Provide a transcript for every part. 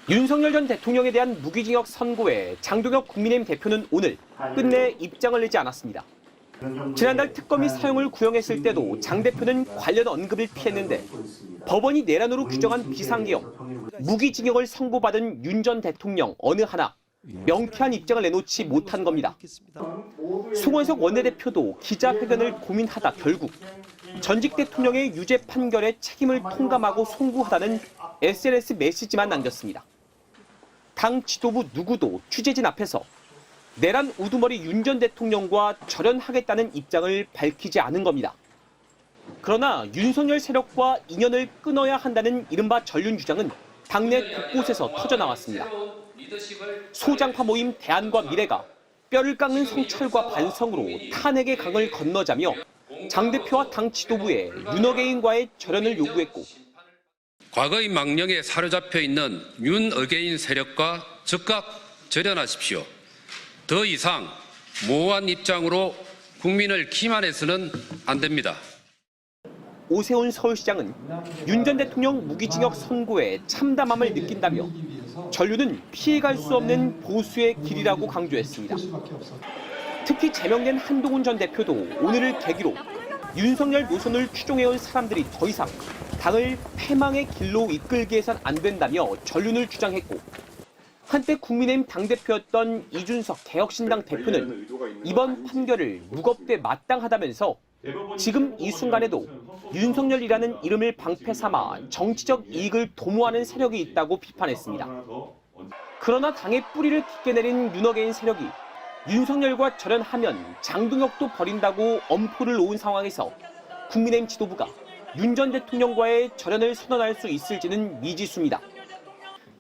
윤석열 전 대통령에 대한 무기징역 선고에 장동혁 국민의힘 대표는 오늘 끝내 입장을 내지 않았습니다. 지난달 특검이 사형을 구형했을 때도 장 대표는 관련 언급을 피했는데 법원이 내란으로 규정한 비상계엄, 무기징역을 선고받은 윤 전 대통령 어느 하나 명쾌한 입장을 내놓지 못한 겁니다. 송원석 원내대표도 기자회견을 고민하다 결국 전직 대통령의 유죄 판결에 책임을 통감하고 송구하다는 SNS 메시지만 남겼습니다. 당 지도부 누구도 취재진 앞에서 내란 우두머리 윤 전 대통령과 절연하겠다는 입장을 밝히지 않은 겁니다. 그러나 윤석열 세력과 인연을 끊어야 한다는 이른바 전륜 주장은 당내 곳곳에서 터져나왔습니다. 소장파 모임 대안과 미래가 뼈를 깎는 성찰과 반성으로 탄핵의 강을 건너자며 장 대표와 당 지도부에 윤어게인과의 절연을 요구했고 과거의 망령에 사로잡혀 있는 윤어게인 세력과 즉각 절연하십시오. 더 이상 모호한 입장으로 국민을 기만해서는 안 됩니다. 오세훈 서울시장은 윤 전 대통령 무기징역 선고에 참담함을 느낀다며 전륜은 피해갈 수 없는 보수의 길이라고 강조했습니다. 특히 제명된 한동훈 전 대표도 오늘을 계기로 윤석열 노선을 추종해온 사람들이 더 이상 당을 패망의 길로 이끌게 해선 안 된다며 전륜을 주장했고 한때 국민의힘 당대표였던 이준석 개혁신당 대표는 이번 판결을 무겁게 마땅하다면서 지금 이 순간에도 윤석열이라는 이름을 방패 삼아 정치적 이익을 도모하는 세력이 있다고 비판했습니다. 그러나 당의 뿌리를 깊게 내린 윤어게인 세력이 윤석열과 절연하면 장동혁도 버린다고 엄포를 놓은 상황에서 국민의힘 지도부가 윤 전 대통령과의 절연을 선언할 수 있을지는 미지수입니다.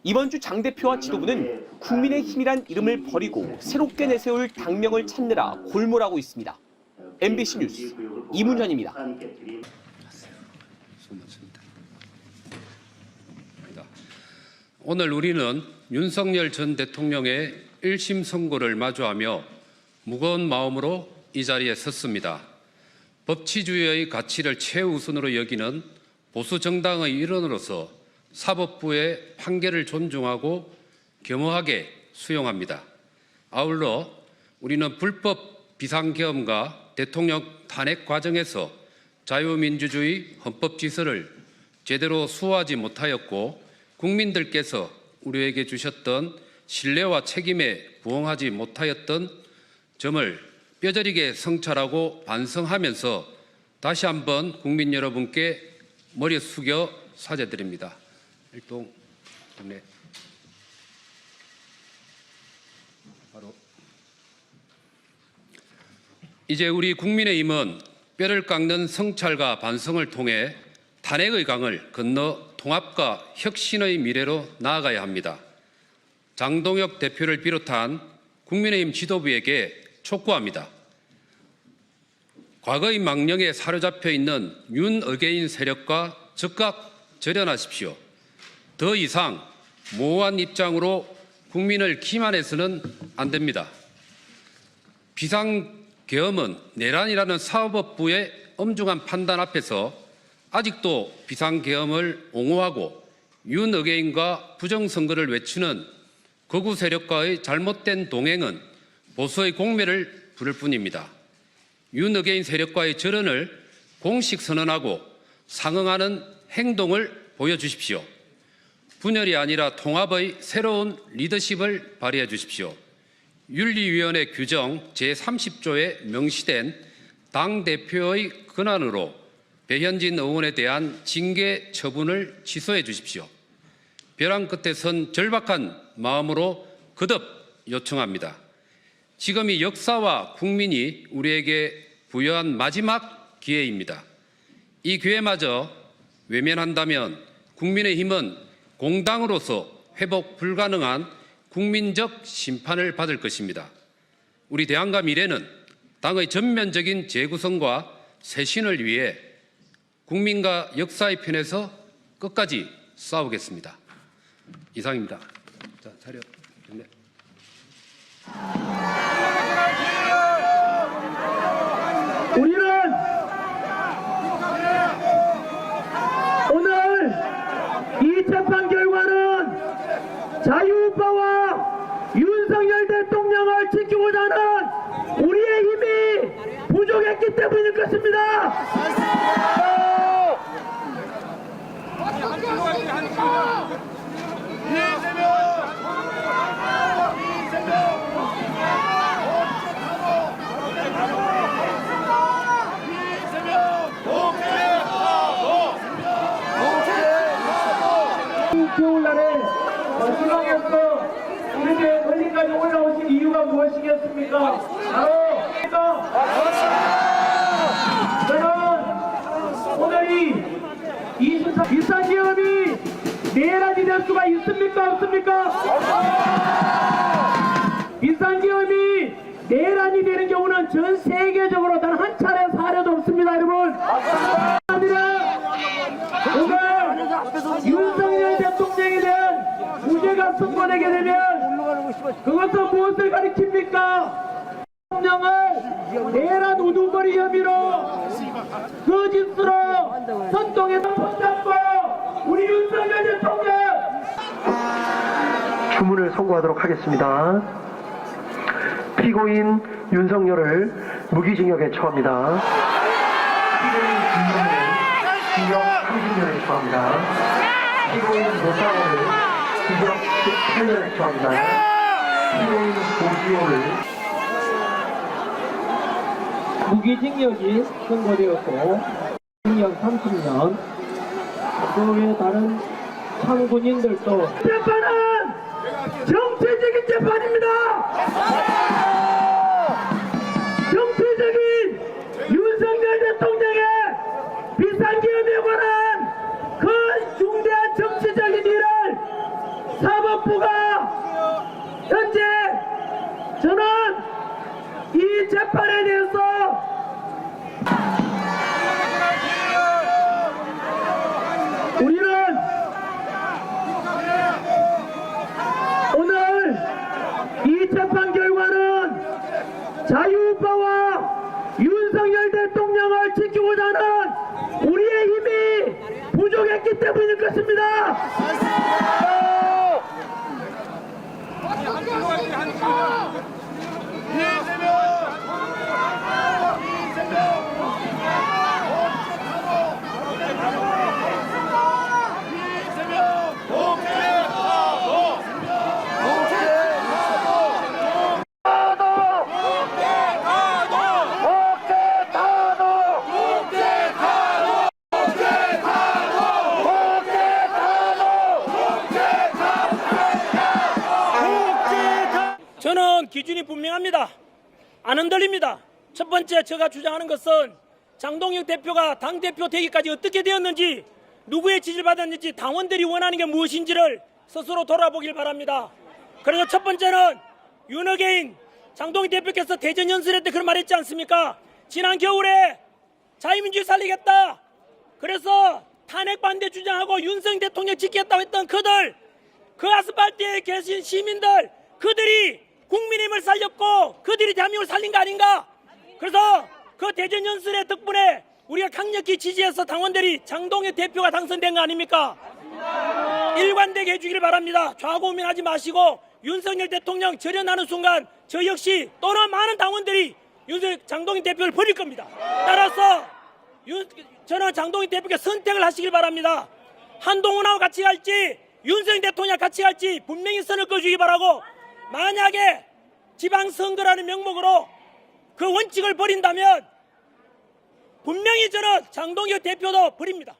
이번 주 장 대표와 지도부는 국민의힘이란 이름을 버리고 새롭게 내세울 당명을 찾느라 골몰하고 있습니다. MBC 뉴스 이문현입니다. 오늘 우리는 윤석열 전 대통령의 1심 선고를 마주하며 무거운 마음으로 이 자리에 섰습니다. 법치주의의 가치를 최우선으로 여기는 보수 정당의 일원으로서 사법부의 판결을 존중하고 겸허하게 수용합니다. 아울러 우리는 불법 비상계엄과 대통령 탄핵 과정에서 자유민주주의 헌법 질서를 제대로 수호하지 못하였고 국민들께서 우리에게 주셨던 신뢰와 책임에 부응하지 못하였던 점을 뼈저리게 성찰하고 반성하면서 다시 한번 국민 여러분께 머리 숙여 사죄드립니다. 일동 네. 바로 이제 우리 국민의힘은 뼈를 깎는 성찰과 반성을 통해 탄핵의 강을 건너 통합과 혁신의 미래로 나아가야 합니다. 장동혁 대표를 비롯한 국민의힘 지도부에게 촉구합니다. 과거의 망령에 사로잡혀 있는 윤어게인 세력과 즉각 절연하십시오. 더 이상 모호한 입장으로 국민을 기만해서는 안 됩니다. 비상계엄은 내란이라는 사법부의 엄중한 판단 앞에서 아직도 비상계엄을 옹호하고 윤어게인과 부정선거를 외치는 극우 세력과의 잘못된 동행은 보수의 공멸을 부를 뿐입니다. 윤어게인 세력과의 절연을 공식 선언하고 상응하는 행동을 보여주십시오. 분열이 아니라 통합의 새로운 리더십을 발휘해 주십시오. 윤리위원회 규정 제30조에 명시된 당대표의 권한으로 배현진 의원에 대한 징계 처분을 취소해 주십시오. 벼랑 끝에 선 절박한 마음으로 거듭 요청합니다. 지금이 역사와 국민이 우리에게 부여한 마지막 기회입니다. 이 기회마저 외면한다면 국민의힘은 공당으로서 회복 불가능한 국민적 심판을 받을 것입니다. 우리 대안과 미래는 당의 전면적인 재구성과 쇄신을 위해 국민과 역사의 편에서 끝까지 싸우겠습니다. 이상입니다. 자, 자료 정리. 우리는 오늘 이 재판 결과는 자유우파와 윤석열 대통령을 지키고자 하는 우리의 힘이 부족했기 때문일 것입니다. 겨울날에 지방에서 이렇게 멀리까지 올라오신 이유가 무엇이겠습니까? 바로 저는 오늘이 24 비상계엄이 내란이 될 수가 있습니까? 없습니까? 비상계엄이 내란이 되는 경우는 전 세계적으로 단 한 차례 사례도 없습니다, 여러분. 오늘 윤석열 대통령에 대한 무죄가 선고되게 되면 그것은 무엇을 가리킵니까? 대통령을 내란 우두머리 혐의로 거짓으로 선동해서 붙잡고 우리 윤석열 대통령 주문을 선고하도록 하겠습니다. 피고인 윤석열을 무기징역에 처합니다. 피고인 김정은을 징역 30년에 처합니다. 피고인 노사원을 징역 18년에 처합니다. 피고인 오지호를 무기징역이 선고되었고 징역 30년 그 외 다른 참군인들도 재판은 정치적인 재판입니다. 정치적인 윤석열 대통령의 비상계엄에 관한 그 중대한 정치적인 일을 사법부가 현재 저는 이 재판에 대해서 우리는 오늘 이 재판 결과는 자유우파와 윤석열 대통령을 지키고자 하는 우리의 힘이 부족했기 때문일 것입니다. 저는 기준이 분명합니다. 안 흔들립니다. 첫 번째 제가 주장하는 것은 장동혁 대표가 당대표 되기까지 어떻게 되었는지, 누구의 지지를 받았는지, 당원들이 원하는 게 무엇인지를 스스로 돌아보길 바랍니다. 그래서 첫 번째는 윤어게인 장동혁 대표께서 대전 연설회 때 그런 말 했지 않습니까? 지난 겨울에 자유민주주의 살리겠다, 그래서 탄핵 반대 주장하고 윤석열 대통령 지키겠다고 했던 그들, 그 아스팔트에 계신 시민들, 그들이 국민의힘을 살렸고 그들이 대한민국을 살린 거 아닌가? 그래서 그 대전 연설회 덕분에 우리가 강력히 지지해서 당원들이 장동혁 대표가 당선된 거 아닙니까? 일관되게 해주기를 바랍니다. 좌고 우민하지 마시고 윤석열 대통령 절연하는 순간 저 역시 또는 많은 당원들이 장동혁 대표를 버릴 겁니다. 따라서 저는 장동혁 대표께 선택을 하시길 바랍니다. 한동훈하고 같이 갈지 윤석열 대통령 같이 갈지 분명히 선을 꺼주기 바라고, 만약에 지방선거라는 명목으로 그 원칙을 버린다면 분명히 저는 장동혁 대표도 버립니다.